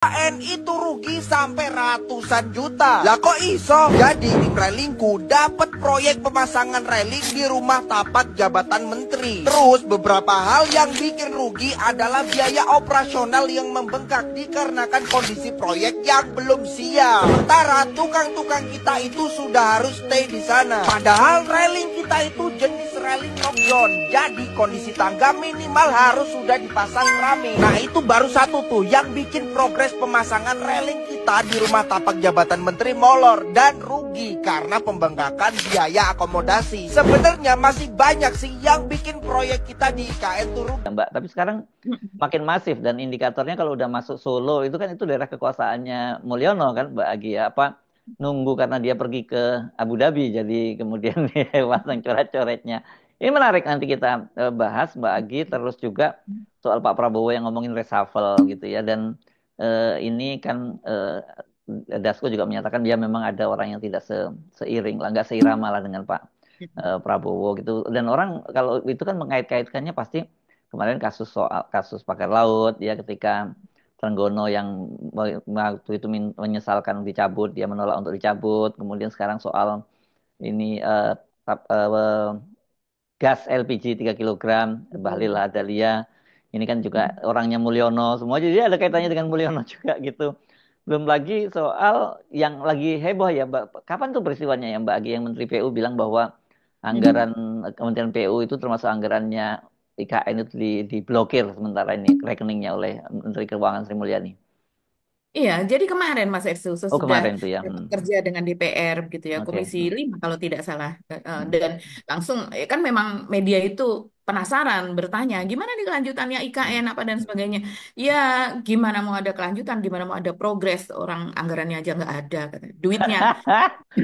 IKN itu rugi sampai ratusan juta. Lah kok iso? Jadi tim relingku dapat proyek pemasangan reling di rumah tapak jabatan menteri. Terus beberapa hal yang bikin rugi adalah biaya operasional yang membengkak dikarenakan kondisi proyek yang belum siap. Sementara tukang-tukang kita itu sudah harus stay di sana. Padahal reling kita itu jenis reling knock down. Jadi kondisi tangga minimal harus sudah dipasang rame. Nah itu baru satu tuh yang bikin progres pemasangan reling kita di rumah tapak jabatan menteri molor dan rugi karena pembengkakan biaya akomodasi. Sebenarnya masih banyak sih yang bikin proyek kita di IKN turun. Mbak, tapi sekarang makin masif dan indikatornya kalau udah masuk Solo itu kan itu daerah kekuasaannya Mulyono kan Mbak Agi ya, apa nunggu karena dia pergi ke Abu Dhabi jadi kemudian pasang coret-coretnya. Ini menarik nanti kita bahas Mbak Agi, terus juga soal Pak Prabowo yang ngomongin reshuffle gitu ya, dan ini kan Dasko juga menyatakan dia memang ada orang yang tidak seiring lah, nggak seirama lah dengan Pak Prabowo gitu. Dan orang kalau itu kan mengait-kaitkannya pasti kemarin kasus pakai laut ya, ketika Trenggono yang waktu itu menyesalkan dicabut, dia menolak untuk dicabut. Kemudian sekarang soal ini gas LPG 3 kilogram, Bahlil Lahadalia. Ini kan juga orangnya Mulyono semua, jadi ada kaitannya dengan Mulyono juga gitu. Belum lagi soal yang lagi heboh ya, Mbak. Kapan tuh peristiwanya ya, Mbak Agi, yang Menteri PU bilang bahwa anggaran Kementerian PU itu termasuk anggarannya IKN itu diblokir sementara ini rekeningnya oleh Menteri Keuangan Sri Mulyani. Iya, jadi kemarin Mas Ersu Oh sesudah kemarin tuh ya. bekerja dengan DPR gitu ya, Oke. Komisi 5 kalau tidak salah. Dan langsung kan memang media itu penasaran bertanya, gimana nih kelanjutannya IKN apa dan sebagainya. Ya, gimana mau ada kelanjutan, gimana mau ada progres, orang anggarannya aja nggak ada, katanya. Duitnya,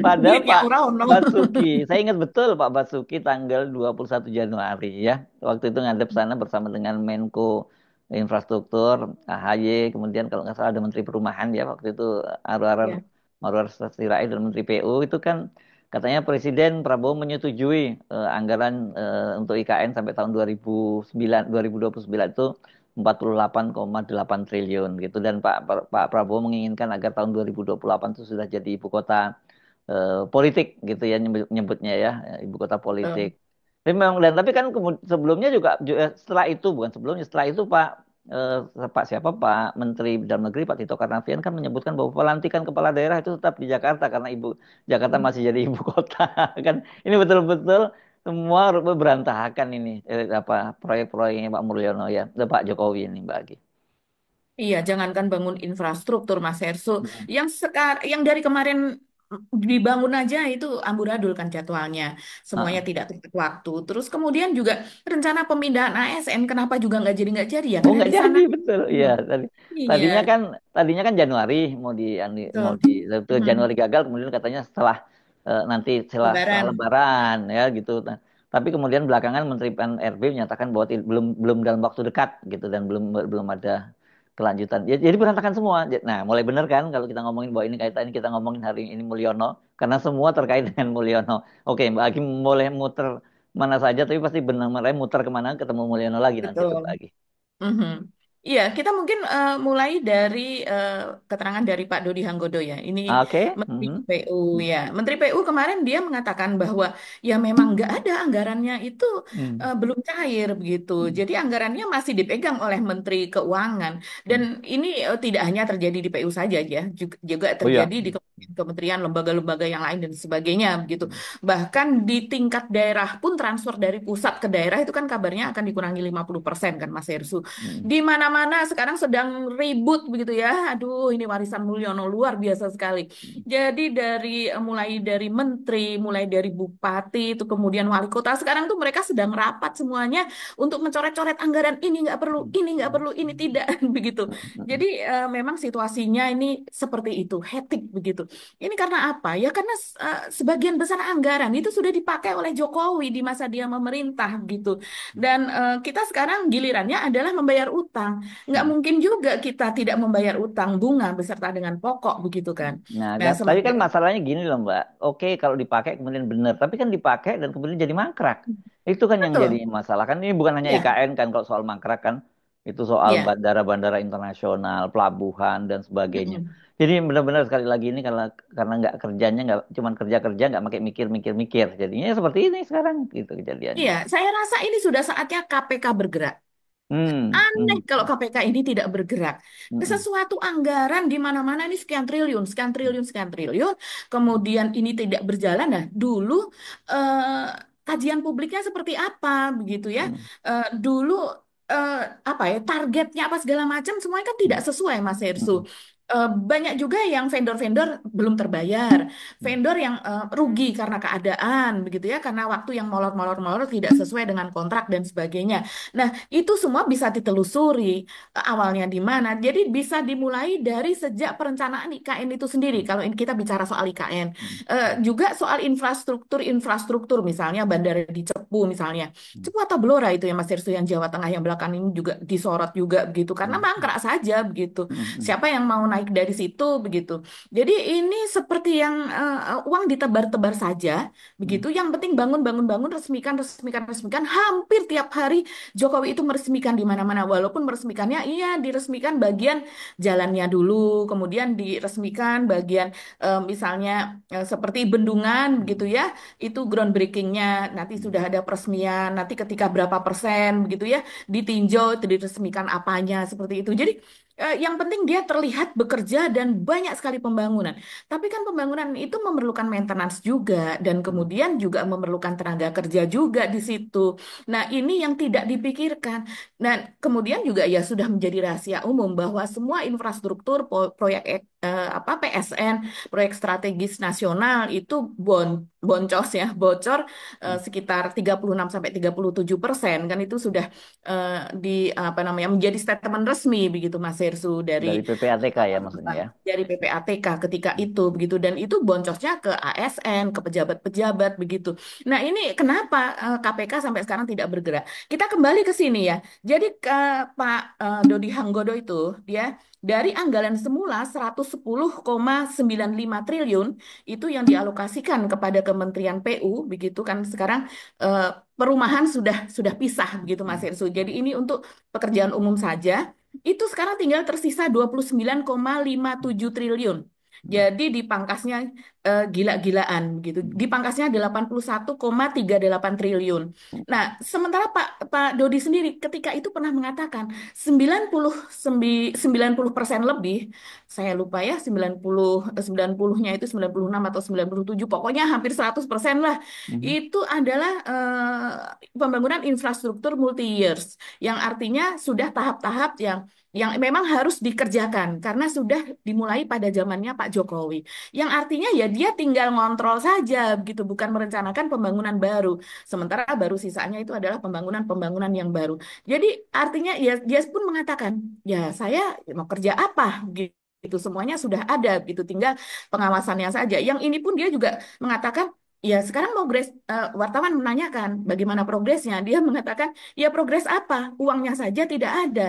Padahal duitnya Pak ora ono. Basuki, saya ingat betul Pak Basuki tanggal 21 Januari ya. Waktu itu ngadep sana bersama dengan Menko Infrastruktur, AHY, kemudian kalau nggak salah ada Menteri Perumahan ya waktu itu, Ya. Anwar Sirait, dan Menteri PU itu kan katanya Presiden Prabowo menyetujui anggaran untuk IKN sampai tahun 2029 itu 48,8 triliun gitu, dan Pak Prabowo menginginkan agar tahun 2028 itu sudah jadi ibu kota politik gitu ya, nyebutnya ya, ibu kota politik. Tapi memang, dan tapi kan sebelumnya juga setelah itu, bukan sebelumnya, setelah itu Pak siapa, Pak Menteri Dalam Negeri Pak Tito Karnavian kan menyebutkan bahwa pelantikan kepala daerah itu tetap di Jakarta karena Jakarta masih jadi ibu kota. Kan ini betul-betul semua berantakan ini, apa proyek-proyeknya Pak Mulyono ya, Pak Jokowi ini Mbak Agi. Iya, jangankan bangun infrastruktur, Mas Hersu, Hmm. yang dari kemarin dibangun aja itu amburadul kan jadwalnya, semuanya Ah. tidak tepat waktu. Terus kemudian juga rencana pemindahan ASN, kenapa juga nggak jadi ya? Oh Karena nggak di sana, jadi betul, iya iya, tadinya kan Januari mau betul. di itu Mhm. Januari gagal, kemudian katanya setelah nanti setelah Lebaran. Lebaran ya gitu. Nah, tapi kemudian belakangan Menteri PAN-RB menyatakan bahwa belum belum dalam waktu dekat gitu, dan belum belum ada kelanjutan. Ya, jadi berantakan semua. Nah, mulai bener kan kalau kita ngomongin bahwa ini kaitannya, kita ngomongin hari ini Mulyono karena semua terkait dengan Mulyono. Oke, Mbak Hakim boleh muter mana saja, tapi pasti benar-benar muter kemana ketemu Mulyono lagi nanti tuh Mbak Betul. Hakim. Mhm. Iya, kita mungkin mulai dari keterangan dari Pak Dodi Hanggodo ya. Ini Oke. Menteri Mhm. PU ya. Menteri PU kemarin dia mengatakan bahwa ya memang nggak ada anggarannya itu Hmm. belum cair begitu. Jadi anggarannya masih dipegang oleh Menteri Keuangan. Dan ini tidak hanya terjadi di PU saja ya, juga Oh ya. terjadi di kementerian, lembaga-lembaga yang lain dan sebagainya begitu. Bahkan di tingkat daerah pun transfer dari pusat ke daerah itu kan kabarnya akan dikurangi 50% kan Mas Hersu. Hmm. Di mana-mana sekarang sedang ribut begitu ya. Aduh, ini warisan Mulyono luar biasa sekali. Jadi mulai dari menteri, mulai dari bupati, itu kemudian wali kota, sekarang tuh mereka sedang rapat semuanya untuk mencoret-coret anggaran, ini nggak perlu, ini nggak perlu, ini tidak begitu. Jadi memang situasinya ini seperti itu, hektik begitu. Ini karena apa? Ya karena sebagian besar anggaran itu sudah dipakai oleh Jokowi di masa dia memerintah gitu. Dan kita sekarang gilirannya adalah membayar utang. Nggak mungkin juga kita tidak membayar utang bunga beserta dengan pokok begitu kan. Nah, Nah, tapi kan sementara masalahnya gini loh Mbak. Oke, kalau dipakai kemudian benar, tapi kan dipakai dan kemudian jadi mangkrak. Itu kan yang jadi betul. masalah kan. Ini bukan hanya Ya, IKN kan kalau soal mangkrak kan. Itu soal Iya. bandara-bandara internasional, pelabuhan dan sebagainya. Mm-mm. Jadi benar-benar sekali lagi ini karena nggak kerjanya nggak cuman kerja-kerja nggak pakai mikir-mikir-mikir. Jadinya seperti ini sekarang gitu kejadiannya. Iya, saya rasa ini sudah saatnya KPK bergerak. Hmm, Aneh hmm, kalau KPK ini tidak bergerak. hmm, Sesuatu anggaran di mana-mana ini sekian triliun, sekian triliun, sekian triliun, kemudian ini tidak berjalan. Nah, dulu eh, kajian publiknya seperti apa begitu ya? hmm, Dulu eh, apa ya targetnya apa segala macam semuanya kan tidak hmm, sesuai Mas Hersu. hmm, Banyak juga yang vendor-vendor belum terbayar, hmm, vendor yang rugi karena keadaan begitu ya, karena waktu yang molor-molor-molor tidak sesuai dengan kontrak dan sebagainya. Nah, itu semua bisa ditelusuri awalnya di mana. Jadi bisa dimulai dari sejak perencanaan IKN itu sendiri. Kalau kita bicara soal IKN, hmm, juga soal infrastruktur misalnya bandara di Cepu misalnya, hmm, Cepu atau Blora itu ya Mas Irsu yang Jawa Tengah yang belakang ini juga disorot juga begitu karena hmm, mangkrak saja begitu. hmm, hmm, Siapa yang mau naik dari situ begitu. Jadi ini seperti yang uang ditebar-tebar saja hmm, begitu. Yang penting bangun bangun bangun resmikan resmikan resmikan hampir tiap hari Jokowi itu meresmikan di mana-mana, walaupun meresmikannya iya diresmikan bagian jalannya dulu, kemudian diresmikan bagian misalnya seperti bendungan begitu hmm. ya, itu groundbreakingnya nanti sudah ada peresmian, nanti ketika berapa persen begitu ya ditinjau itu diresmikan apanya seperti itu. Jadi yang penting dia terlihat bekerja dan banyak sekali pembangunan. Tapi kan pembangunan itu memerlukan maintenance juga dan kemudian juga memerlukan tenaga kerja juga di situ. Nah, ini yang tidak dipikirkan. Dan kemudian juga ya sudah menjadi rahasia umum bahwa semua infrastruktur proyek apa PSN, proyek strategis nasional itu boncos ya, bocor sekitar 36 sampai 37% kan itu sudah di apa namanya menjadi statement resmi begitu Mas Hersu Dari PPATK ya maksudnya ya. dari PPATK ketika itu begitu dan itu boncosnya ke ASN, ke pejabat-pejabat begitu. Nah, ini kenapa KPK sampai sekarang tidak bergerak? Kita kembali ke sini ya. Jadi Pak Dodi Hanggodo itu dia dari anggaran semula 110,95 triliun itu yang dialokasikan kepada Kementerian PU begitu kan sekarang eh, perumahan sudah pisah begitu Mas Hmm, Irsu. Jadi ini untuk pekerjaan umum saja itu sekarang tinggal tersisa 29,57 triliun. hmm, Jadi dipangkasnya gila-gilaan gitu. Dipangkasnya 81,38 triliun. Nah, sementara Pak Dodi sendiri ketika itu pernah mengatakan 90% lebih, saya lupa ya 90-nya itu 96 atau 97, pokoknya hampir 100% lah. hmm, Itu adalah pembangunan infrastruktur multi years yang artinya sudah tahap-tahap yang memang harus dikerjakan karena sudah dimulai pada zamannya Pak Jokowi. Yang artinya ya dia tinggal ngontrol saja begitu, bukan merencanakan pembangunan baru. Sementara baru sisanya itu adalah pembangunan-pembangunan yang baru. Jadi artinya ya dia pun mengatakan, ya saya mau kerja apa gitu semuanya sudah ada gitu tinggal pengawasannya saja. Yang ini pun dia juga mengatakan ya sekarang wartawan menanyakan bagaimana progresnya. Dia mengatakan ya progres apa? Uangnya saja tidak ada.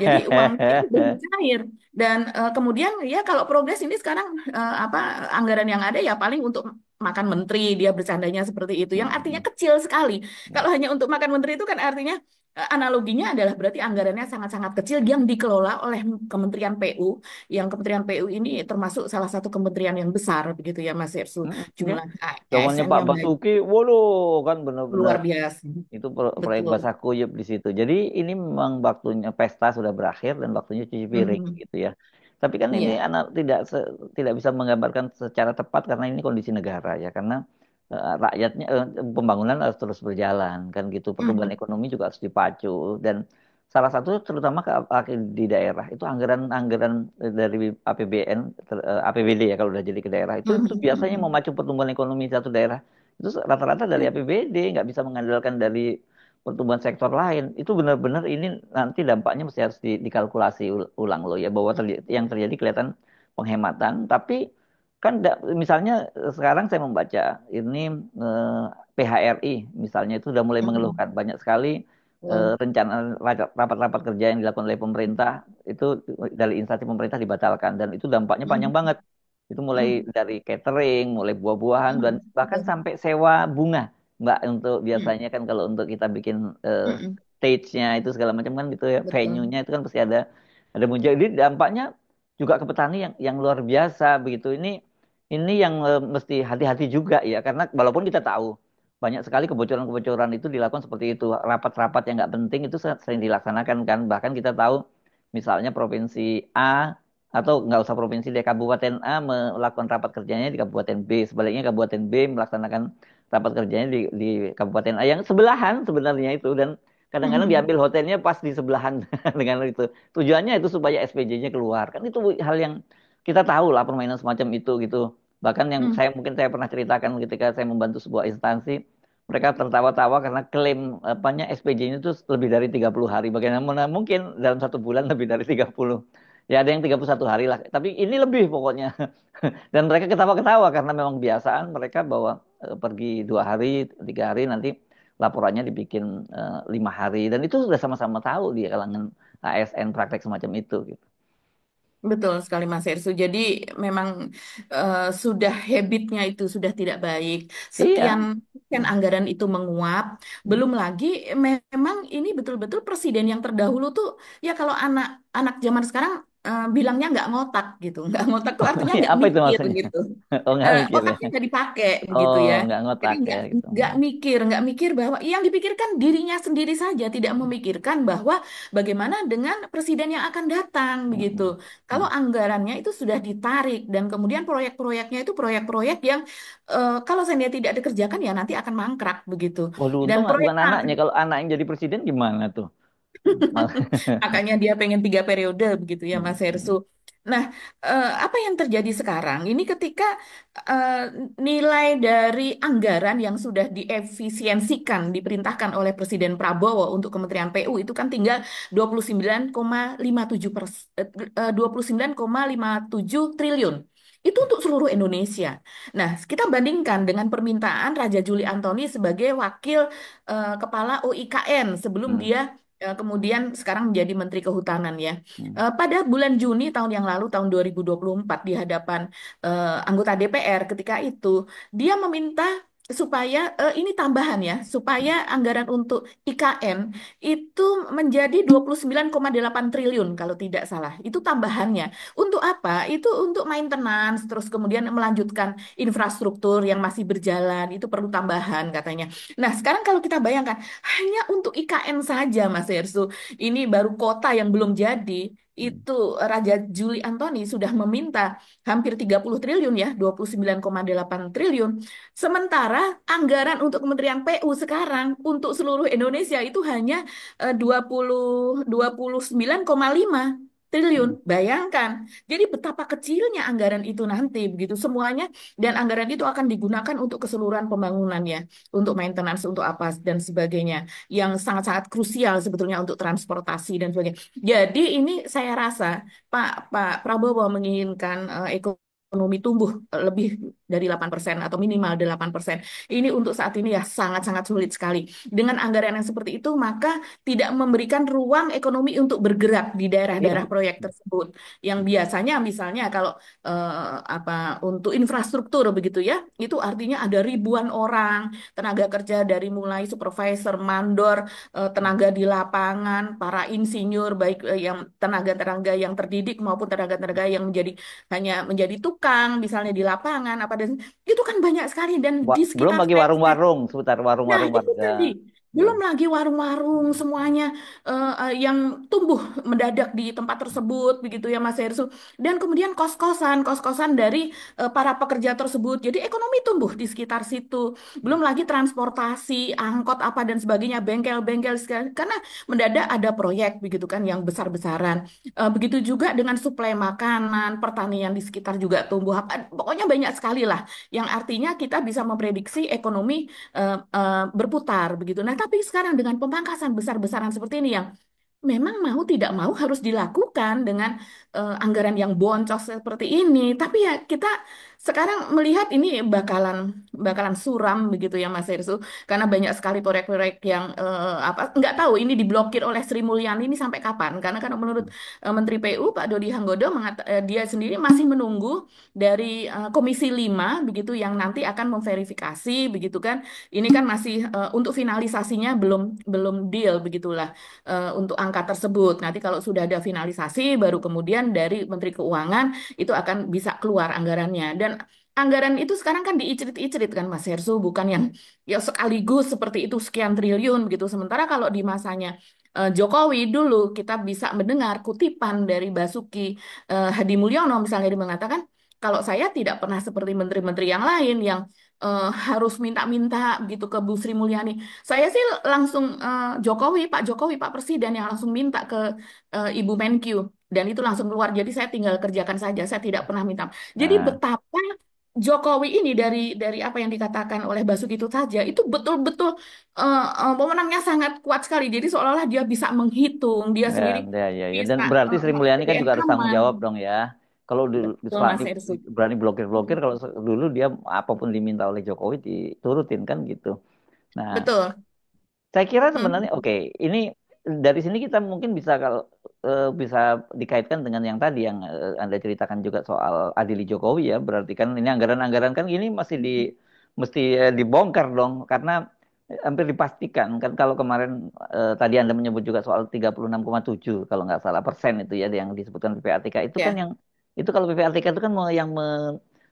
Jadi uangnya itu belum cair. Dan kemudian ya kalau progres ini sekarang apa anggaran yang ada ya paling untuk makan menteri dia bercandanya seperti itu. Yang artinya hmm, kecil sekali. hmm. Kalau hanya untuk makan menteri itu kan artinya analoginya adalah berarti anggarannya sangat-sangat kecil yang dikelola oleh Kementerian PU. Yang Kementerian PU ini termasuk salah satu kementerian yang besar begitu ya Mas Irsu. Ya. Jumlah Zamannya Pak ASN-nya banyak Basuki, waduh kan benar-benar luar biasa. itu proyek Betul. basah kuyup di situ. Jadi ini memang waktunya pesta sudah berakhir dan waktunya cuci piring Mhm. gitu ya. Tapi kan ini Iya. anak tidak bisa menggambarkan secara tepat karena ini kondisi negara ya. Karena rakyatnya pembangunan harus terus berjalan kan gitu. Pertumbuhan Mhm. ekonomi juga harus dipacu dan salah satu terutama di daerah itu anggaran-anggaran dari APBN APBD ya kalau udah jadi ke daerah itu Mhm. biasanya Mhm. memacu pertumbuhan ekonomi satu daerah itu rata-rata dari APBD, nggak bisa mengandalkan dari pertumbuhan sektor lain. Itu benar-benar ini nanti dampaknya mesti harus dikalkulasi ulang loh ya, bahwa yang terjadi kelihatan penghematan, tapi kan misalnya sekarang saya membaca ini eh, PHRI misalnya itu sudah mulai Mhm. mengeluhkan banyak sekali Betul. rencana rapat-rapat kerja yang dilakukan oleh pemerintah itu dari instansi pemerintah dibatalkan dan itu dampaknya panjang Mhm. banget. Itu mulai Mhm. dari catering, mulai buah-buahan, dan Mhm. bahkan Betul. sampai sewa bunga, Mbak, untuk Mhm. biasanya kan kalau untuk kita bikin eh, Mhm. stage-nya itu segala macam kan gitu ya, Betul. venue-nya itu kan pasti ada muncul. Jadi dampaknya juga ke petani yang luar biasa begitu. Ini yang mesti hati-hati juga ya, karena walaupun kita tahu banyak sekali kebocoran-kebocoran itu dilakukan seperti itu, rapat-rapat yang nggak penting itu sering dilaksanakan kan. Bahkan kita tahu misalnya provinsi A atau nggak usah provinsi deh, Kabupaten A melakukan rapat kerjanya di Kabupaten B, sebaliknya Kabupaten B melaksanakan rapat kerjanya di Kabupaten A yang sebelahan sebenarnya itu, dan kadang-kadang Mhm. diambil hotelnya pas di sebelahan dengan itu. Tujuannya itu supaya SPJ-nya keluar. Kan itu hal yang kita tahu lah, permainan semacam itu gitu. Bahkan yang Mhm. saya pernah ceritakan ketika saya membantu sebuah instansi, mereka tertawa-tawa karena klaim apanya SPJ-nya itu lebih dari 30 hari. Bagaimana mungkin dalam 1 bulan lebih dari 30? Ya ada yang 31 hari lah. Tapi ini lebih pokoknya. Dan mereka ketawa-ketawa karena memang kebiasaan mereka bawa pergi 2 hari, 3 hari, nanti laporannya dibikin 5 hari. Dan itu sudah sama-sama tahu di kalangan ASN praktek semacam itu gitu. Betul sekali Mas Ersu. Jadi memang sudah habitnya itu sudah tidak baik. Sekian Iya. sekian anggaran itu menguap. Belum lagi memang ini betul-betul presiden yang terdahulu tuh ya kalau anak zaman sekarang bilangnya nggak ngotak gitu. Nggak ngotak tuh Oh artinya iya, nggak apa itu mikir maksudnya? gitu. Oh nggak mikir ya. Otaknya nggak dipakai begitu Oh ya. nggak Jadi ngotak ya gitu. nggak mikir bahwa yang dipikirkan dirinya sendiri saja, tidak memikirkan bahwa bagaimana dengan presiden yang akan datang begitu. Mm-mm. Kalau anggarannya itu sudah ditarik dan kemudian proyek-proyeknya itu proyek-proyek yang kalau saya tidak dikerjakan ya nanti akan mangkrak begitu. Waduh, Dan untung proyek bukan anaknya. Kalau anak yang jadi presiden gimana tuh? Mal- makanya dia pengen 3 periode begitu ya Mas Hersu. Mm-mm. Nah, apa yang terjadi sekarang? Ini ketika eh, nilai dari anggaran yang sudah diefisiensikan, diperintahkan oleh Presiden Prabowo untuk Kementerian PU itu kan tinggal 29,57 triliun. Itu untuk seluruh Indonesia. Nah, kita bandingkan dengan permintaan Raja Juli Antoni sebagai wakil kepala OIKN sebelum Mm. dia kemudian sekarang menjadi Menteri Kehutanan ya. Mm. Pada bulan Juni tahun yang lalu, tahun 2024, di hadapan anggota DPR ketika itu, dia meminta supaya ini tambahan ya, supaya anggaran untuk IKN itu menjadi 29,8 triliun kalau tidak salah. Itu tambahannya. Untuk apa? Itu untuk maintenance, terus kemudian melanjutkan infrastruktur yang masih berjalan, itu perlu tambahan katanya. Nah, sekarang kalau kita bayangkan hanya untuk IKN saja, Mas Ersu. Ini baru kota yang belum jadi. Mm. Itu Raja Juli Antoni sudah meminta hampir 30 triliun ya, 29,8 triliun. Sementara anggaran untuk Kementerian PU sekarang untuk seluruh Indonesia itu hanya 29,5 triliun. Mm. Bayangkan. Jadi betapa kecilnya anggaran itu nanti begitu semuanya, dan anggaran itu akan digunakan untuk keseluruhan pembangunannya, untuk maintenance, untuk apa dan sebagainya, yang sangat-sangat krusial sebetulnya untuk transportasi dan sebagainya. Jadi ini saya rasa Pak Pak Prabowo menginginkan ekonomi tumbuh lebih dari 8% atau minimal 8%. Ini untuk saat ini ya sangat-sangat sulit sekali. Dengan anggaran yang seperti itu, maka tidak memberikan ruang ekonomi untuk bergerak di Iya. daerah-daerah proyek tersebut. Yang biasanya misalnya kalau apa untuk infrastruktur begitu ya, itu artinya ada ribuan orang, tenaga kerja dari mulai supervisor, mandor, tenaga di lapangan, para insinyur, baik yang tenaga-tenaga yang terdidik maupun tenaga-tenaga yang hanya menjadi tukang, misalnya di lapangan, apa dan itu kan banyak sekali dan di Belum sekitar bagi saya. warung-warung, seputar Nah, warung-warung itu warga. tadi. Ya. Belum lagi warung-warung semuanya yang tumbuh mendadak di tempat tersebut, begitu ya Mas Hersu. Dan kemudian kos-kosan dari para pekerja tersebut. Jadi ekonomi tumbuh di sekitar situ. Belum lagi transportasi, angkot apa dan sebagainya, bengkel-bengkel segala. Karena mendadak ada proyek begitu kan yang besar-besaran. Begitu juga dengan suplai makanan, pertanian di sekitar juga tumbuh. Pokoknya banyak sekali lah. Yang artinya kita bisa memprediksi ekonomi berputar begitu. Nah, tapi sekarang dengan pemangkasan besar-besaran seperti ini yang memang mau tidak mau harus dilakukan dengan anggaran yang boncos seperti ini. Tapi ya kita sekarang melihat ini bakalan bakalan suram begitu ya Mas Hersu, karena banyak sekali proyek-proyek yang apa nggak tahu ini diblokir oleh Sri Mulyani ini sampai kapan? Karena kan menurut Menteri PU Pak Dodi Hanggodo dia sendiri masih menunggu dari Komisi 5 begitu yang nanti akan memverifikasi begitu kan. Ini kan masih untuk finalisasinya belum belum deal begitulah untuk angka tersebut. Nanti kalau sudah ada finalisasi, baru kemudian dari Menteri Keuangan itu akan bisa keluar anggarannya. Dan anggaran itu sekarang kan diicrit-icrit kan Mas Hersu, bukan yang ya sekaligus seperti itu sekian triliun gitu. Sementara kalau di masanya Jokowi dulu kita bisa mendengar kutipan dari Basuki Hadi Mulyono misalnya dia mengatakan kalau saya tidak pernah seperti menteri-menteri yang lain yang harus minta-minta gitu ke Bu Sri Mulyani. Saya sih langsung Pak Jokowi, Pak Presiden yang langsung minta ke Ibu Menkyu dan itu langsung keluar. Jadi saya tinggal kerjakan saja, saya tidak pernah minta. Jadi Nah, betapa Jokowi ini dari apa yang dikatakan oleh Basuki itu saja itu betul-betul pemenangnya sangat kuat sekali. Jadi seolah-olah dia bisa menghitung, dia ya, sendiri ya, ya, ya. Dan bisa berarti Sri Mulyani kan PDM juga harus tanggung aman. jawab dong ya. Kalau dulu Betul Mas Hersu. berani blokir-blokir, kalau dulu dia apapun diminta oleh Jokowi diturutin kan gitu. Nah, Betul. saya kira sebenarnya Hmm. oke, ini dari sini kita mungkin bisa kalau bisa dikaitkan dengan yang tadi yang Anda ceritakan juga soal adili Jokowi ya. Berarti kan ini anggaran-anggaran kan ini masih mesti dibongkar dong karena hampir dipastikan kan kalau kemarin tadi Anda menyebut juga soal 36,7 kalau nggak salah persen itu ya yang disebutkan PPATK itu kan Ya. yang itu kalau PPATK itu kan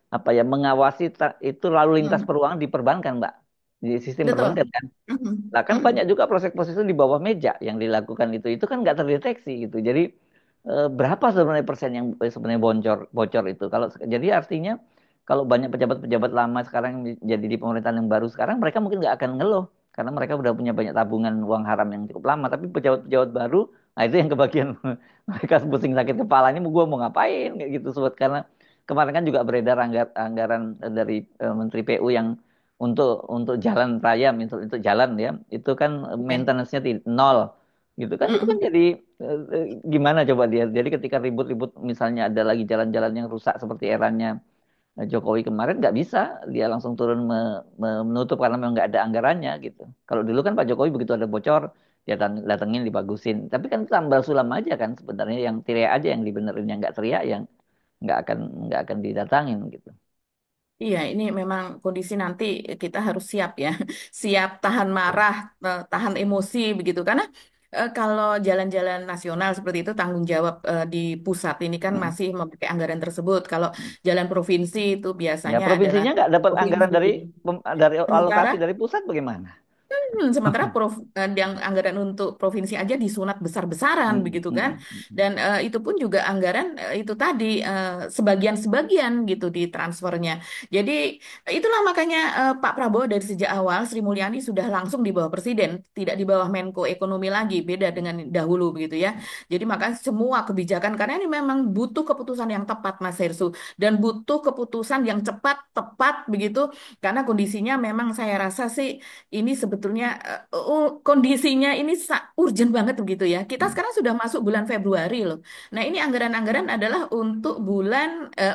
apa ya mengawasi itu lalu lintas Hmm. peruangan di perbankan, Mbak. Di sistem Betul. perbankan kan. Mhm. Nah, kan Mhm. banyak juga proses-proses itu di bawah meja yang dilakukan itu kan nggak terdeteksi gitu. Jadi berapa sebenarnya persen yang sebenarnya bocor itu? Kalau jadi artinya kalau banyak pejabat-pejabat lama sekarang jadi di pemerintahan yang baru sekarang mereka mungkin nggak akan ngeluh karena mereka udah punya banyak tabungan uang haram yang cukup lama. Tapi pejabat-pejabat baru, nah itu yang kebagian mereka pusing sakit kepala ini gue mau ngapain kayak gitu sobat karena kemarin kan juga beredar anggaran dari Menteri PU yang untuk jalan raya untuk jalan ya itu kan Oke. maintenance-nya nol gitu kan itu kan Mhm. jadi gimana coba dia jadi ketika ribut-ribut misalnya ada lagi jalan-jalan yang rusak seperti eranya Jokowi kemarin nggak bisa dia langsung turun menutup karena memang nggak ada anggarannya gitu kalau dulu kan Pak Jokowi begitu ada bocor dia datengin dibagusin tapi kan tambal sulam aja kan sebenarnya yang teriak aja yang dibenerin yang nggak teriak yang nggak akan nggak akan didatangin gitu. Iya, ini memang kondisi nanti kita harus siap ya, siap tahan marah, tahan emosi begitu. Karena kalau jalan-jalan nasional seperti itu tanggung jawab di pusat ini kan Mm. masih memakai anggaran tersebut. Kalau jalan provinsi itu Ya biasanya adalah provinsinya nggak dapat anggaran provinsi. dari Sementara alokasi dari pusat bagaimana? sementara yang anggaran untuk provinsi aja disunat besar-besaran Mm, begitu mm, kan, mm, mm. dan itu pun juga anggaran itu tadi sebagian-sebagian gitu di transfernya. Jadi itulah makanya Pak Prabowo dari sejak awal Sri Mulyani sudah langsung di bawah Presiden, tidak di bawah Menko Ekonomi lagi, beda dengan dahulu begitu ya. Jadi maka semua kebijakan karena ini memang butuh keputusan yang tepat Mas Hersu dan butuh keputusan yang cepat, tepat begitu karena kondisinya memang saya rasa sih ini sebetulnya kondisinya ini urgent banget begitu ya. Kita Mm. sekarang sudah masuk bulan Februari loh. Nah, ini anggaran-anggaran adalah untuk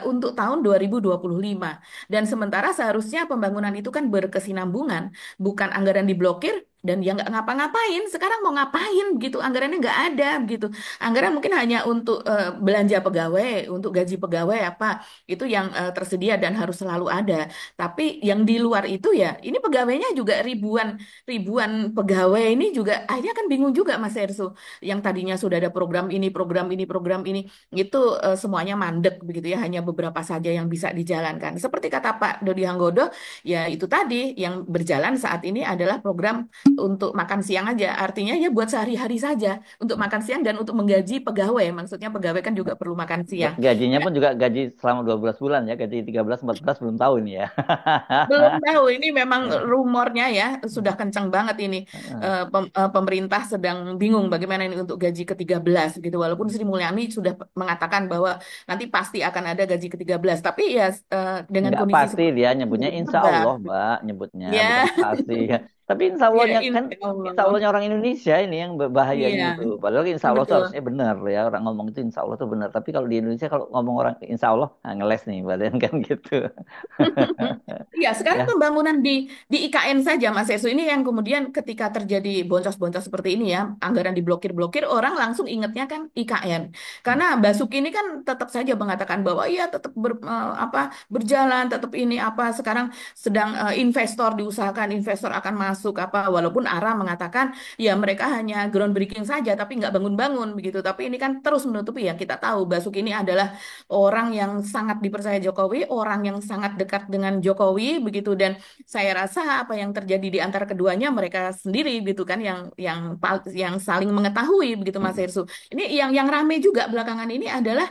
untuk tahun 2025. Dan sementara seharusnya pembangunan itu kan berkesinambungan, bukan anggaran diblokir dan ya nggak ngapa-ngapain. Sekarang mau ngapain gitu? Anggarannya nggak ada gitu. Anggaran mungkin hanya untuk belanja pegawai, untuk gaji pegawai apa itu yang tersedia dan harus selalu ada. Tapi yang di luar itu ya, ini pegawainya juga ribuan ribuan pegawai ini juga akhirnya kan bingung juga Mas Ersu. Yang tadinya sudah ada program ini, itu semuanya mandek begitu ya, hanya beberapa saja yang bisa dijalankan. Seperti kata Pak Dodi Hanggodo, ya itu tadi yang berjalan saat ini adalah program untuk makan siang aja. Artinya ya buat sehari-hari saja untuk makan siang dan untuk menggaji pegawai. Maksudnya pegawai kan juga perlu makan siang. Gajinya pun juga gaji selama 12 bulan ya, gaji 13 14 belum tahu ini ya. Belum tahu, ini memang rumornya ya sudah kencang banget ini. Pemerintah sedang bingung bagaimana ini untuk gaji ke-13 gitu. Walaupun Sri Mulyani sudah mengatakan bahwa nanti pasti akan ada gaji ke-13. Tapi ya dengan Nggak kondisi pasti seperti dia ini nyebutnya belum insya nebak. Allah, Mbak, nyebutnya bukan Ya, pasti. Tapi insya Ya, Allahnya kan, insya insya Allah. Allahnya orang Indonesia ini yang bahayanya Iya, itu. Padahal insya Allah tuh betul. harusnya benar ya, orang ngomong itu insya Allah tuh benar. Tapi kalau di Indonesia kalau ngomong orang insya Allah, nah, ngeles nih badan kan gitu. Iya, sekarang Ya. pembangunan di IKN saja, Mas Esu, ini yang kemudian ketika terjadi boncos-boncos seperti ini ya, anggaran diblokir-blokir, orang langsung ingatnya kan IKN. Karena Basuki ini kan tetap saja mengatakan bahwa iya tetap berjalan, tetap ini apa sekarang sedang investor diusahakan investor akan masuk apa, walaupun ARA mengatakan ya mereka hanya groundbreaking saja, tapi nggak bangun-bangun begitu. Tapi ini kan terus menutupi ya, kita tahu Basuki ini adalah orang yang sangat dipercaya Jokowi, orang yang sangat dekat dengan Jokowi begitu dan saya rasa apa yang terjadi di antara keduanya mereka sendiri gitu kan yang saling mengetahui begitu Mas Hersu. Ini yang rame juga belakangan ini adalah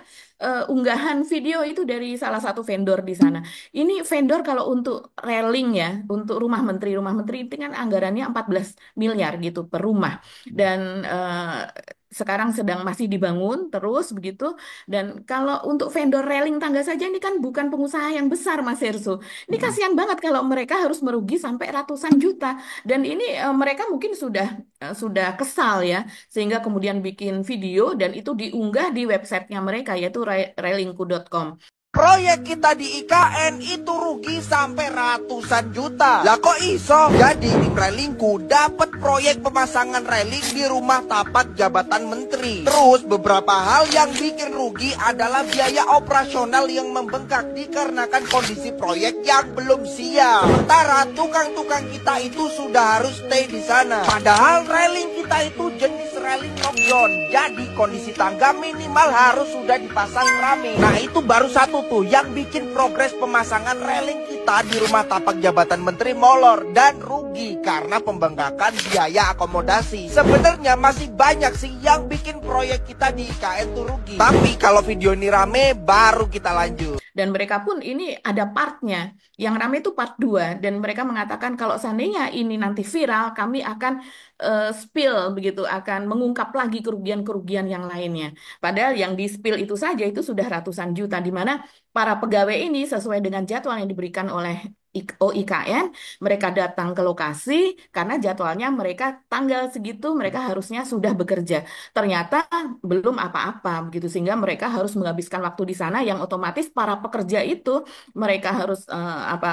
unggahan video itu dari salah satu vendor di sana. Ini vendor kalau untuk railing ya, untuk rumah menteri itu kan anggarannya 14 miliar gitu per rumah. Dan sekarang sedang masih dibangun terus begitu. Dan kalau untuk vendor railing tangga saja ini kan bukan pengusaha yang besar, Mas Hersu. Ini kasihan banget kalau mereka harus merugi sampai ratusan juta. Dan ini mereka mungkin sudah kesal ya, sehingga kemudian bikin video dan itu diunggah di websitenya mereka yaitu railingku.com. Proyek kita di IKN itu rugi sampai ratusan juta. Lah kok iso? Jadi tim Railingku dapat proyek pemasangan railing di rumah tapak jabatan menteri. Terus beberapa hal yang bikin rugi adalah biaya operasional yang membengkak dikarenakan kondisi proyek yang belum siap. Sementara tukang-tukang kita itu sudah harus stay di sana. Padahal railing kita itu jenis railing knock down. Jadi kondisi tangga minimal harus sudah dipasang rame. Nah itu baru satu tuh yang bikin progres pemasangan railing kita di rumah tapak jabatan menteri molor dan rugi karena pembengkakan biaya akomodasi. Sebenarnya masih banyak sih yang bikin proyek kita di IKN tuh rugi. Tapi kalau video ini rame baru kita lanjut. Dan mereka pun ini ada partnya. Yang rame itu part 2. Dan mereka mengatakan kalau seandainya ini nanti viral, kami akan spill begitu, akan mengungkap lagi kerugian-kerugian yang lainnya. Padahal yang di spill itu saja itu sudah ratusan juta, di mana para pegawai ini sesuai dengan jadwal yang diberikan oleh OIKN, mereka datang ke lokasi karena jadwalnya mereka tanggal segitu mereka harusnya sudah bekerja. Ternyata belum apa-apa begitu sehingga mereka harus menghabiskan waktu di sana yang otomatis para pekerja itu mereka harus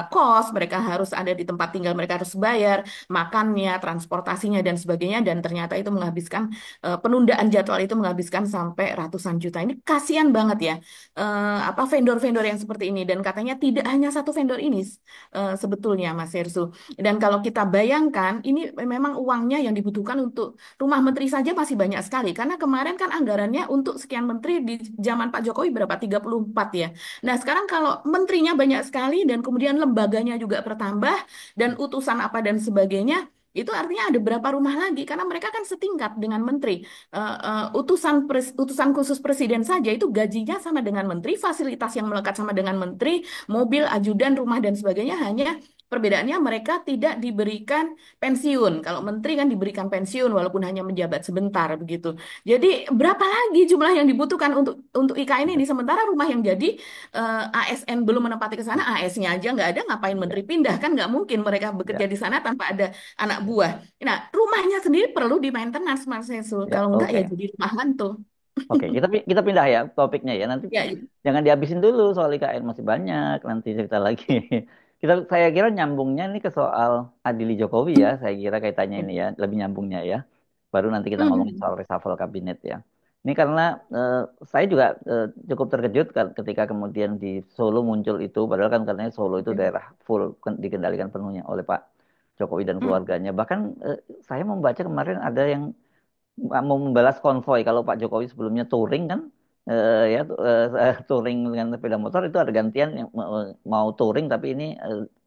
kos, mereka harus ada di tempat tinggal, mereka harus bayar makannya, transportasinya dan sebagainya dan ternyata itu menghabiskan penundaan jadwal itu menghabiskan sampai ratusan juta. Ini kasihan banget ya vendor-vendor yang seperti ini dan katanya tidak hanya satu vendor ini sebetulnya Mas Hersu. Dan kalau kita bayangkan ini memang uangnya yang dibutuhkan untuk rumah menteri saja masih banyak sekali karena kemarin kan anggarannya untuk sekian menteri di zaman Pak Jokowi berapa? 34 ya. Nah, sekarang kalau menterinya banyak sekali dan kemudian lembaganya juga bertambah dan utusan apa dan sebagainya itu artinya ada berapa rumah lagi karena mereka kan setingkat dengan menteri. Utusan khusus presiden saja itu gajinya sama dengan menteri, fasilitas yang melekat sama dengan menteri, mobil, ajudan, rumah dan sebagainya hanya perbedaannya mereka tidak diberikan pensiun. Kalau menteri kan diberikan pensiun walaupun hanya menjabat sebentar begitu. Jadi berapa lagi jumlah yang dibutuhkan untuk IKN ini sementara rumah yang jadi ASN belum menempati ke sana, AS-nya aja nggak ada, ngapain menteri pindah kan nggak mungkin mereka bekerja Ya, di sana tanpa ada anak buah. Nah, rumahnya sendiri perlu di maintenance, Mas Hesul. ya, Kalau enggak ya oke. jadi rumah hantu. Oke, kita pindah ya topiknya ya. Nanti Ya, ya. jangan dihabisin dulu soal IKN masih banyak. Nanti cerita lagi. Saya kira nyambungnya ini ke soal Adili Jokowi ya. Saya kira kaitannya ini ya, lebih nyambungnya ya. Baru nanti kita ngomongin Hmm. soal reshuffle kabinet ya. Ini karena saya juga cukup terkejut ketika kemudian di Solo muncul itu. Padahal kan katanya Solo itu daerah full dikendalikan penuhnya oleh Pak Jokowi dan Hmm. keluarganya. Bahkan saya membaca kemarin ada yang mau membalas konvoy kalau Pak Jokowi sebelumnya touring kan touring dengan sepeda motor itu ada gantian yang mau touring tapi ini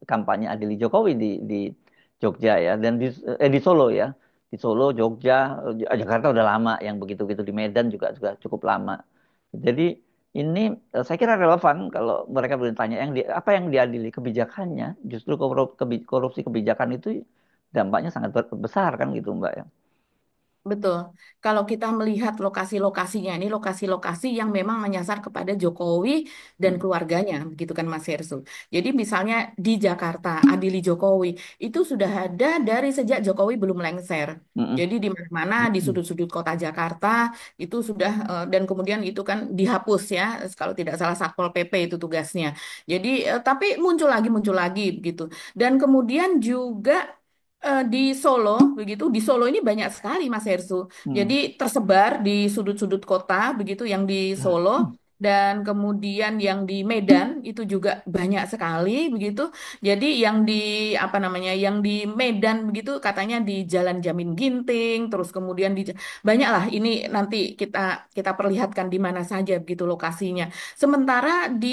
kampanye Adili Jokowi di Jogja ya dan di Solo ya di Solo Jogja Jakarta udah lama yang begitu-begitu di Medan juga juga cukup lama jadi ini saya kira relevan kalau mereka bertanya apa yang diadili kebijakannya justru korupsi kebijakan itu dampaknya sangat besar kan gitu Mbak ya. Betul. Kalau kita melihat lokasi-lokasinya, ini lokasi-lokasi yang memang menyasar kepada Jokowi dan Mm, keluarganya, begitu kan Mas Hersu. Jadi misalnya di Jakarta, Adili Jokowi, itu sudah ada dari sejak Jokowi belum lengser. mm, Jadi di mana-mana di mm. sudut-sudut kota Jakarta itu sudah dan kemudian itu kan dihapus ya, kalau tidak salah Satpol PP itu tugasnya. Jadi tapi muncul lagi begitu. Dan kemudian juga di Solo, begitu. Di Solo ini banyak sekali, Mas Hersu. Jadi Mm. tersebar di sudut-sudut kota, begitu, yang di Solo. Dan kemudian yang di Medan itu juga banyak sekali, begitu. Jadi yang di apa namanya, yang di Medan begitu katanya di Jalan Jamin Ginting, terus kemudian di banyak lah. Ini nanti kita kita perlihatkan di mana saja begitu lokasinya. Sementara di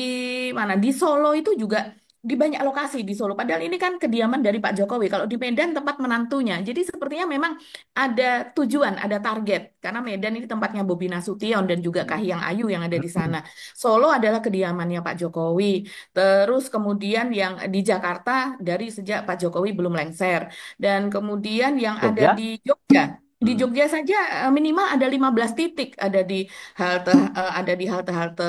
mana di Solo itu juga di banyak lokasi di Solo. Padahal ini kan kediaman dari Pak Jokowi. Kalau di Medan tempat menantunya. Jadi sepertinya memang ada tujuan, ada target. Karena Medan ini tempatnya Bobi Nasution dan juga Kahiyang Ayu yang ada di sana. Solo adalah kediamannya Pak Jokowi. Terus kemudian yang di Jakarta dari sejak Pak Jokowi belum lengser. Dan kemudian yang ada di Jogja? Jogja. Di Mm. Jogja saja minimal ada 15 titik, ada di halte-halte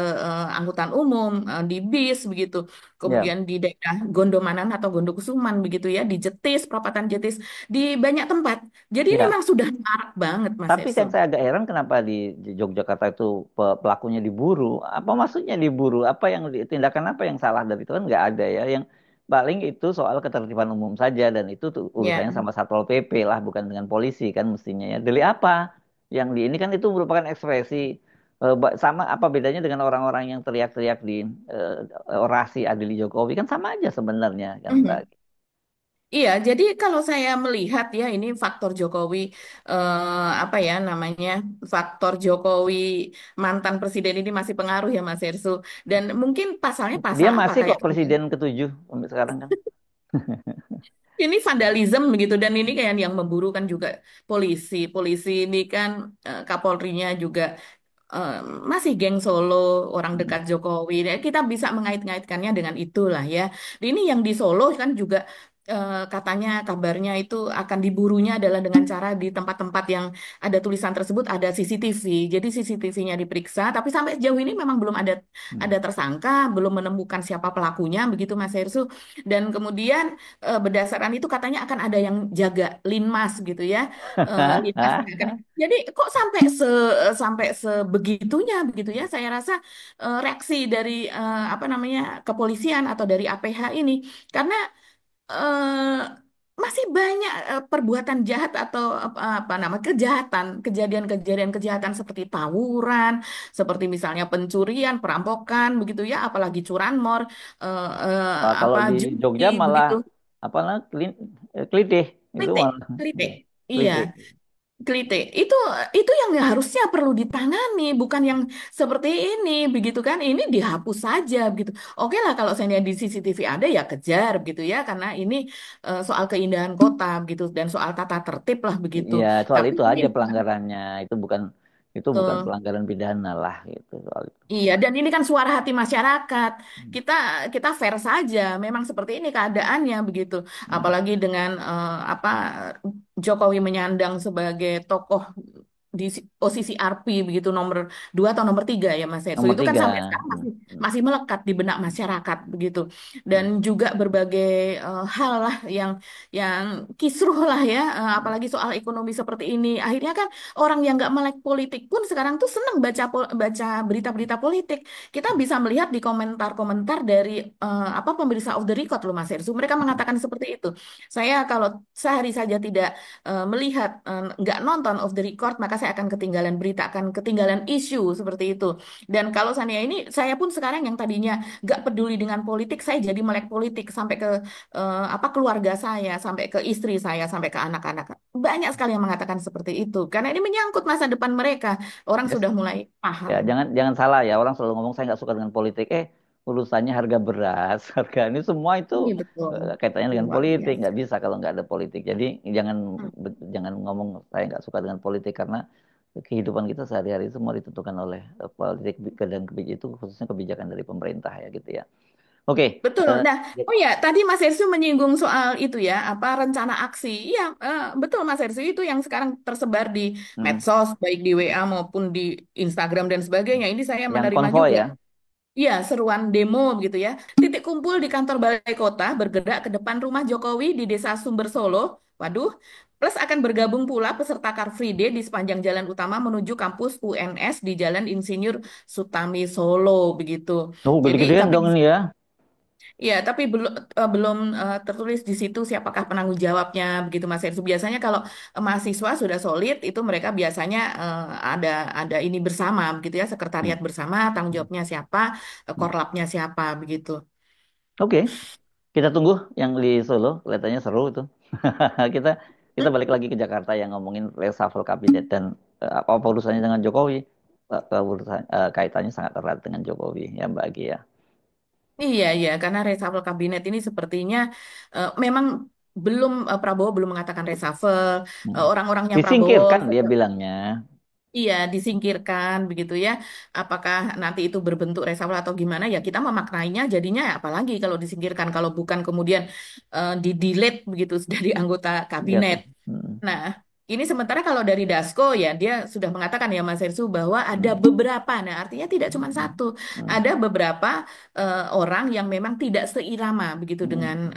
angkutan umum, di bis begitu, Ya, kemudian di daerah Gondomanan atau Gondokusuman begitu ya, di Jetis, perapatan Jetis, di banyak tempat. Jadi ini ya. memang sudah marak banget, Mas Tapi Erso. yang saya agak heran kenapa di Yogyakarta itu pelakunya diburu. Apa maksudnya diburu? Apa yang tindakan apa yang salah dari itu kan nggak ada ya. Yang paling itu soal ketertiban umum saja dan itu tuh Ya. urusannya sama Satpol PP lah bukan dengan polisi kan mestinya ya. Delik apa? Yang di ini kan itu merupakan ekspresi sama apa bedanya dengan orang-orang yang teriak-teriak di orasi Adili Jokowi kan sama aja sebenarnya kan Mbak. Mhm. Iya, jadi kalau saya melihat ya ini faktor Jokowi apa ya namanya faktor Jokowi mantan presiden ini masih pengaruh ya Mas Ersu, dan mungkin pasalnya Dia pasal apa masih kayak kok presiden ketujuh sampai sekarang kan. ini vandalisme begitu, dan ini kayak yang memburu kan juga polisi. Polisi ini kan Kapolrinya juga eh, masih geng Solo, orang dekat Jokowi. Dan kita bisa mengait-ngaitkannya dengan itulah ya. Ini yang di Solo kan juga katanya kabarnya itu akan diburunya adalah dengan cara di tempat-tempat yang ada tulisan tersebut ada CCTV. Jadi CCTV-nya diperiksa, tapi sampai sejauh ini memang belum ada tersangka, belum menemukan siapa pelakunya, begitu Mas Hersu. Dan kemudian berdasarkan itu katanya akan ada yang jaga linmas gitu ya. Linmas yang akan jadi kok sampai sebegitunya begitu ya. Saya rasa reaksi dari apa namanya kepolisian atau dari APH ini karena eh, masih banyak perbuatan jahat atau apa nama kejahatan, kejadian-kejadian kejahatan seperti tawuran, seperti misalnya pencurian, perampokan begitu ya, apalagi curanmor, Kalau apa di judi Jogja malah begitu. apa lah klitih itu Kritik, malah kritik. Iya. klitih. Klite itu yang harusnya perlu ditangani, bukan yang seperti ini begitu kan, ini dihapus saja begitu. Oke lah kalau saya lihat di CCTV ada ya kejar begitu ya, karena ini soal keindahan kota begitu dan soal tata tertib lah begitu. Ya soal Tapi itu ini aja pelanggarannya itu bukan betul. pelanggaran pidana lah gitu soal itu. Iya, dan ini kan suara hati masyarakat. Kita kita fair saja. Memang seperti ini keadaannya begitu. Hmm. Apalagi dengan apa Jokowi menyandang sebagai tokoh di posisi RP begitu nomor 2 atau nomor 3 ya Mas Herso. Nomor Itu kan tiga. sampai sekarang Hmm. masih masih melekat di benak masyarakat begitu. Dan Hmm. juga berbagai hal lah yang kisruh lah ya, apalagi soal ekonomi seperti ini. Akhirnya kan orang yang nggak melek politik pun sekarang tuh seneng baca berita-berita politik. Kita bisa melihat di komentar-komentar dari apa pemirsa of the record loh Mas Hersu. Mereka mengatakan seperti itu. Saya kalau sehari saja tidak melihat nggak nonton of the record, maka saya akan ketinggalan berita, akan ketinggalan isu seperti itu. Dan kalau saya pun sekarang yang tadinya nggak peduli dengan politik, saya jadi melek politik sampai ke apa keluarga saya, sampai ke istri saya, sampai ke anak-anak. Banyak sekali yang mengatakan seperti itu karena ini menyangkut masa depan mereka. Orang Yes. sudah mulai Ya, paham. jangan jangan salah ya orang selalu ngomong saya nggak suka dengan politik. Urusannya harga beras, harga ini semua itu Iya betul, kaitannya dengan luar politik. biasa. Nggak bisa kalau nggak ada politik. Jadi jangan Hmm. jangan ngomong saya nggak suka dengan politik karena kehidupan kita sehari-hari semua ditentukan oleh politik dan kebijakan itu khususnya kebijakan dari pemerintah ya gitu ya. Oke, Betul. eh, Nah, oh ya, tadi Mas Ersu menyinggung soal itu ya, apa rencana aksi. Iya, betul Mas Ersu itu yang sekarang tersebar di hmm, medsos, baik di WA maupun di Instagram dan sebagainya. Ini saya yang menerima konvoy juga. ya. Iya, seruan demo gitu ya. Titik kumpul di kantor Balai Kota bergerak ke depan rumah Jokowi di Desa Sumber Solo. Waduh, plus akan bergabung pula peserta Car Free Day di sepanjang jalan utama menuju kampus UNS di Jalan Insinyur Sutami Solo begitu. Oh, Jadi gede-gedean tapi dong ini ya. ya, tapi belum tertulis di situ siapakah penanggung jawabnya begitu Mas Hersu. Biasanya kalau mahasiswa sudah solid itu mereka biasanya ada ini bersama begitu ya, Hmm, sekretariat bersama, tanggung hmm, jawabnya siapa, hmm. korlapnya siapa begitu. Oke, kita tunggu yang di Solo. Kelihatannya seru itu. Kita kita balik lagi ke Jakarta yang ngomongin reshuffle kabinet dan apa urusannya dengan Jokowi. Kaitannya sangat erat dengan Jokowi ya Mbak Agi ya. Iya, iya, karena reshuffle kabinet ini sepertinya memang Prabowo belum mengatakan reshuffle. Hmm. Orang-orangnya Prabowo Disingkirkan dia bilangnya. iya, disingkirkan begitu ya. Apakah nanti itu berbentuk reshuffle atau gimana? Ya kita memaknainya jadinya apalagi kalau disingkirkan, kalau bukan kemudian di-delete begitu dari anggota Ya. kabinet. Hmm, Nah, ini sementara kalau dari Dasko ya dia sudah mengatakan ya Mas Hersu bahwa ada hmm, beberapa, nah artinya tidak cuma hmm, satu, hmm, ada beberapa orang yang memang tidak seirama begitu hmm,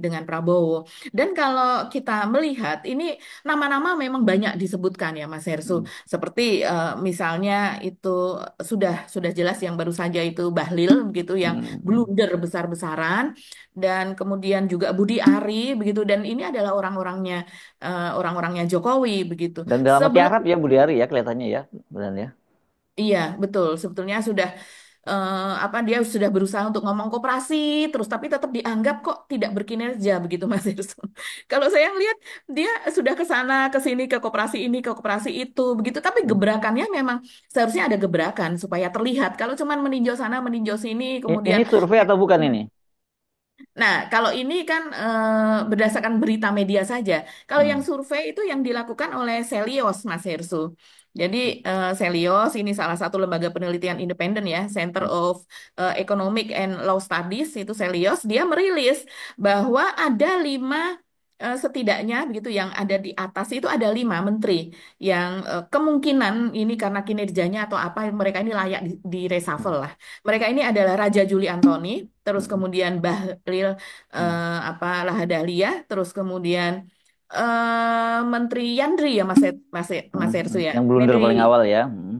dengan Prabowo. Dan kalau kita melihat ini nama-nama memang banyak disebutkan ya Mas Hersu, hmm, seperti misalnya itu sudah jelas yang baru saja itu Bahlil begitu yang hmm, hmm. blunder besar-besaran dan kemudian juga Budi Ari begitu dan ini adalah orang-orangnya Jokowi begitu. Dan udah lama Sebelum tiarap ya Budi Ari ya kelihatannya ya. Benar ya. iya betul sebetulnya sudah apa dia sudah berusaha untuk ngomong koperasi terus tapi tetap dianggap kok tidak berkinerja begitu Mas Irsun. Kalau saya lihat dia sudah ke sana ke sini ke koperasi ini ke koperasi itu begitu tapi Hmm. gebrakannya memang seharusnya ada gebrakan supaya terlihat. Kalau cuman meninjau sana meninjau sini Ini kemudian survei atau bukan ini? nah, kalau ini kan berdasarkan berita media saja. Kalau yang Hmm, survei itu yang dilakukan oleh Selios, Mas Hersu. Jadi Selios ini salah satu lembaga penelitian independen ya, Center hmm, of Economic and Law Studies itu Selios. Dia merilis bahwa ada setidaknya begitu yang ada di atas itu ada 5 menteri yang kemungkinan ini karena kinerjanya atau apa mereka ini layak di reshuffle lah. Mereka ini adalah Raja Juli Antoni, terus hmm, kemudian Bahlil hmm, apa Lahadalia, terus kemudian Menteri Yandri ya Mas Hersu hmm. ya. Yang blunder Menteri paling awal ya. Hmm.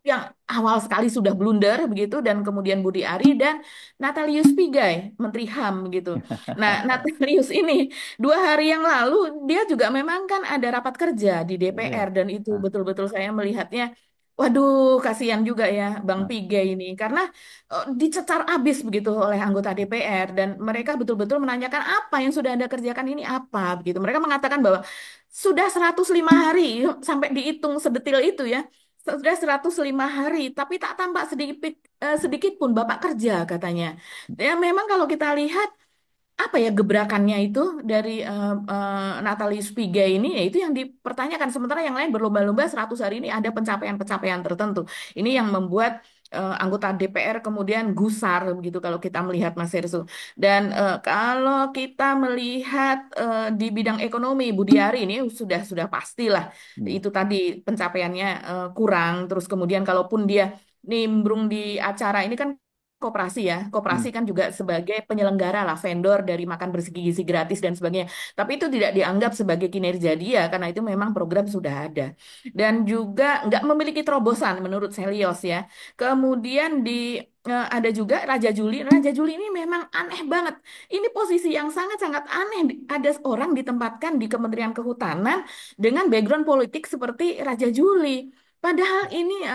yang awal sekali sudah blunder begitu dan kemudian Budi Ari dan Natalius Pigai Menteri HAM gitu. Nah, Natalius ini 2 hari yang lalu dia juga memang kan ada rapat kerja di Iya. DPR dan itu Nah, betul-betul saya melihatnya waduh kasihan juga ya Bang nah, Pigai ini karena dicecar abis begitu oleh anggota DPR dan mereka betul-betul menanyakan apa yang sudah Anda kerjakan ini apa begitu. Mereka mengatakan bahwa sudah 105 hari sampai dihitung sedetil itu ya sudah 105 hari, tapi tak tampak sedikit pun Bapak kerja katanya. Ya memang kalau kita lihat apa ya gebrakannya itu dari Natalius Pigai ini ya itu yang dipertanyakan sementara yang lain berlomba-lomba 100 hari ini ada pencapaian-pencapaian tertentu. Ini yang membuat anggota DPR kemudian gusar begitu kalau kita melihat Mas Hersu. Dan kalau kita melihat di bidang ekonomi Budiari ini sudah pastilah hmm, itu tadi pencapaiannya kurang terus kemudian kalaupun dia nimbrung di acara ini kan koperasi ya. hmm, Koperasi kan juga sebagai penyelenggara lah, vendor dari makan bersih-gizi gratis dan sebagainya. Tapi itu tidak dianggap sebagai kinerja dia karena itu memang program sudah ada. Dan juga nggak memiliki terobosan menurut Selios ya. Kemudian ada juga Raja Juli. Raja Juli ini memang aneh banget. Ini posisi yang sangat-sangat aneh. Ada orang ditempatkan di Kementerian Kehutanan dengan background politik seperti Raja Juli. Padahal ini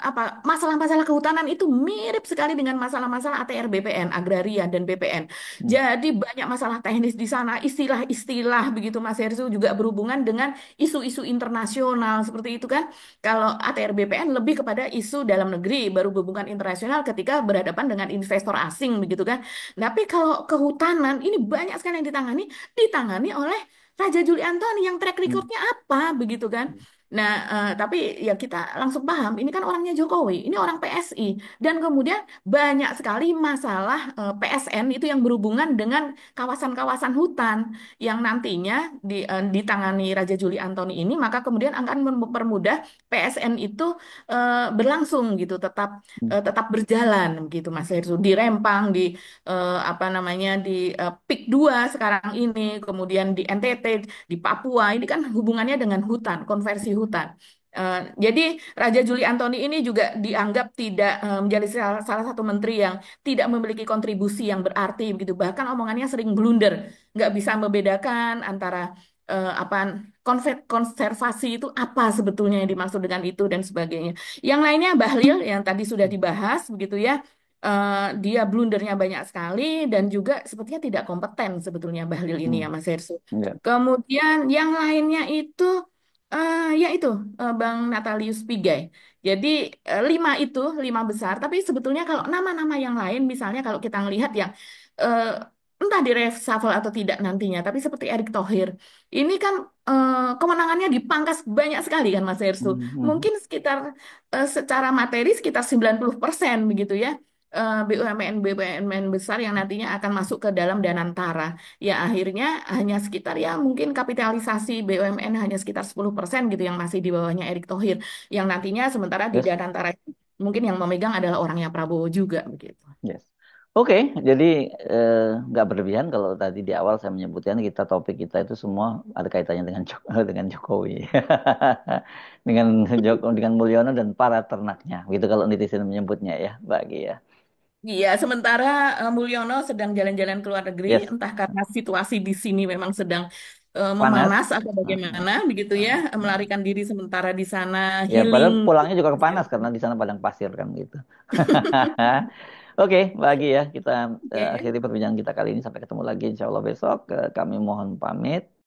apa masalah-masalah kehutanan itu mirip sekali dengan masalah-masalah ATR BPN, agraria dan BPN. hmm, Jadi banyak masalah teknis di sana, istilah-istilah begitu Mas Hersu juga berhubungan dengan isu-isu internasional seperti itu kan. Kalau ATR BPN lebih kepada isu dalam negeri, baru hubungan internasional ketika berhadapan dengan investor asing begitu kan. Tapi kalau kehutanan ini banyak sekali yang ditangani oleh Raja Juli Antoni yang track hmm. recordnya apa begitu kan. Nah, tapi ya kita langsung paham, ini kan orangnya Jokowi, ini orang PSI, dan kemudian banyak sekali masalah PSN itu yang berhubungan dengan kawasan-kawasan hutan yang nantinya ditangani Raja Juli Antoni ini, maka kemudian akan mempermudah PSN itu berlangsung gitu, tetap berjalan gitu, Mas Heru, di Rempang, di apa namanya, di PIK 2 sekarang ini, kemudian di NTT, di Papua, ini kan hubungannya dengan hutan, konversi hutan. Jadi Raja Juli Antoni ini juga dianggap tidak menjadi salah satu menteri yang tidak memiliki kontribusi yang berarti begitu. Bahkan omongannya sering blunder, nggak bisa membedakan antara apa konservasi itu apa sebetulnya yang dimaksud dengan itu dan sebagainya. Yang lainnya Bahlil yang tadi sudah dibahas begitu ya. Dia blundernya banyak sekali dan juga sepertinya tidak kompeten sebetulnya Bahlil ini ya Hmm. Mas Hersu. Ya. Kemudian yang lainnya itu ya itu Bang Natalius Pigai. Jadi lima besar. Tapi sebetulnya kalau nama-nama yang lain, misalnya kalau kita ngelihat yang eh, entah di reshuffle atau tidak nantinya, tapi seperti Erick Thohir, ini kan kemenangannya dipangkas banyak sekali kan Mas Hersu. Mhm. Mungkin sekitar secara materi sekitar 90% begitu ya. BUMN besar yang nantinya akan masuk ke dalam Danantara. Ya akhirnya hanya sekitar ya mungkin kapitalisasi BUMN hanya sekitar 10% gitu yang masih di bawahnya Erick Thohir. Yang nantinya sementara di Yes. Danantara itu mungkin yang memegang adalah orangnya Prabowo juga begitu. Yes. Oke, jadi nggak berlebihan kalau tadi di awal saya menyebutkan kita topik kita itu semua ada kaitannya dengan dengan Jokowi, dengan Mulyono dan para ternaknya, gitu kalau netizen menyebutnya ya, Mbak Gia. Ya. Iya, sementara Mulyono sedang jalan-jalan ke luar negeri, Yes, entah karena situasi di sini memang sedang panas. memanas atau Nah, nah, bagaimana, begitu ya, nah, nah. melarikan diri sementara di sana Ya, healing. padahal pulangnya juga kepanas karena di sana padang pasir kan gitu. Oke, Mbak Gia ya, kita Oke. akhiri perbincangan kita kali ini sampai ketemu lagi insya Allah besok. Kami mohon pamit.